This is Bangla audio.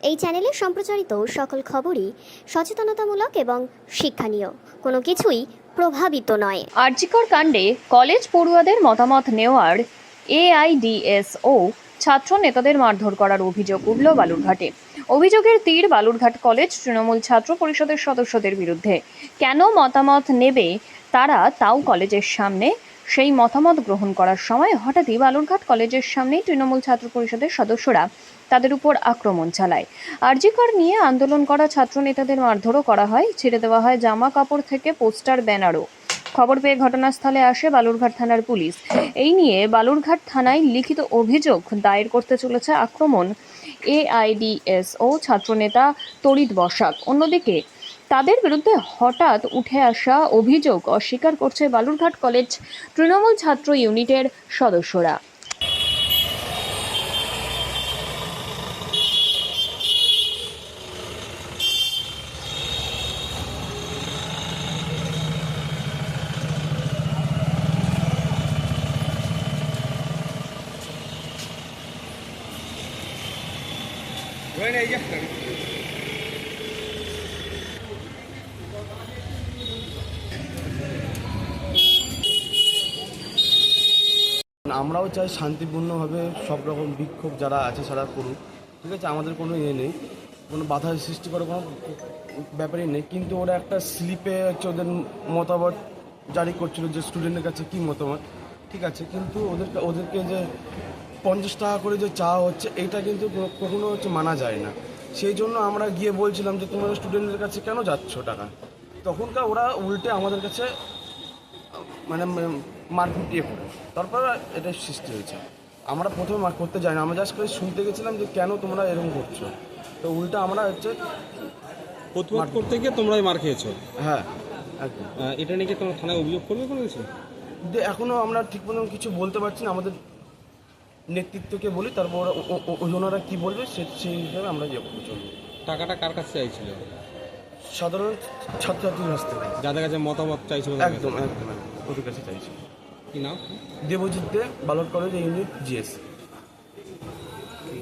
এই চ্যানেলে সম্প্রচারিত সকল খবরই সচেতনতামূলক এবং শিক্ষণীয়, কোনো কিছুই প্রভাবিত নয়। আরজিকর কাণ্ডে কলেজ পড়ুয়াদের মতামত নেওয়ার এআইডিএসও ছাত্র নেতাদের মারধর করার অভিযোগ উঠল বালুরঘাটে। অভিযোগের তীর বালুরঘাট কলেজ তৃণমূল ছাত্র পরিষদের সদস্যদের বিরুদ্ধে। কেন মতামত নেবে তারা, তাও কলেজের সামনে। সেই মতামত গ্রহণ করার সময় হঠাৎই বালুরঘাট কলেজের সামনেই তৃণমূল ছাত্র পরিষদের সদস্যরা তাদের উপর আক্রমণ চালায়। আরজিকর নিয়ে আন্দোলন করা ছাত্র নেতাদের মারধরও করা হয়, ছেড়ে দেওয়া হয় জামা কাপড় থেকে পোস্টার, ব্যানারও। খবর পেয়ে ঘটনাস্থলে আসে বালুরঘাট থানার পুলিশ। এই নিয়ে বালুরঘাট থানায় লিখিত অভিযোগ দায়ের করতে চলেছে আক্রমণ এআইডিএসও ছাত্রনেতা তড়িৎ বসাক। অন্যদিকে তাদের বিরুদ্ধে হঠাৎ উঠে আসা অভিযোগ অস্বীকার করছে বালুরঘাট কলেজ তৃণমূল ছাত্র ইউনিটের সদস্যরা। আমরাও চাই শান্তিপূর্ণভাবে সব রকম বিক্ষোভ যারা আছে তারা করুক, ঠিক আছে, আমাদের কোনো নেই, কোনো বাধা সৃষ্টি করার কোনো ব্যাপারই নেই। কিন্তু ওরা একটা স্লিপে হচ্ছে ওদের মতামত জারি করছিল যে স্টুডেন্টের কাছে কী মতামত, ঠিক আছে, কিন্তু ওদেরকে যে 50 টাকা করে যে চাওয়া হচ্ছে এইটা কিন্তু কখনো হচ্ছে মানা যায় না। সেই জন্য আমরা গিয়ে বলছিলাম যে তোমরা স্টুডেন্টের কাছে কেন যাচ্ছ টাকা, তখনকার ওরা উল্টে আমাদের কাছে মানে মারপিট করে, তারপর এটা সৃষ্টি হয়েছে। আমরা প্রথমে মার করতে যাই না, আমরা জাস্ট করে শুনতে গেছিলাম যে কেন তোমরা এরকম করছো, তো উল্টা আমরা হচ্ছে প্রতিবাদ করতে গিয়ে তোমরাই মার খেয়েছো। হ্যাঁ একদম। এটা নিয়ে কি তোমরা থানায় অভিযোগ করবে কোনো কিছু? এখনও আমরা ঠিক মতো কিছু বলতে পারছি না, আমাদের নেতৃত্বকে বলি, তারপর ওনারা কী বলবে সেই হিসাবে আমরা ইয়ে করতে চলবো। টাকাটা কার কাছে চাইছিল? সাধারণ ছাত্রছাত্রীর কাছ থেকে, যাদের কাছে মতামত চাইছিল। একদম একদম ওদের কাছে চাইছি। কি নাম? দেবজিৎ দে, বালুরঘাট কলেজ ইউনিট জিএস।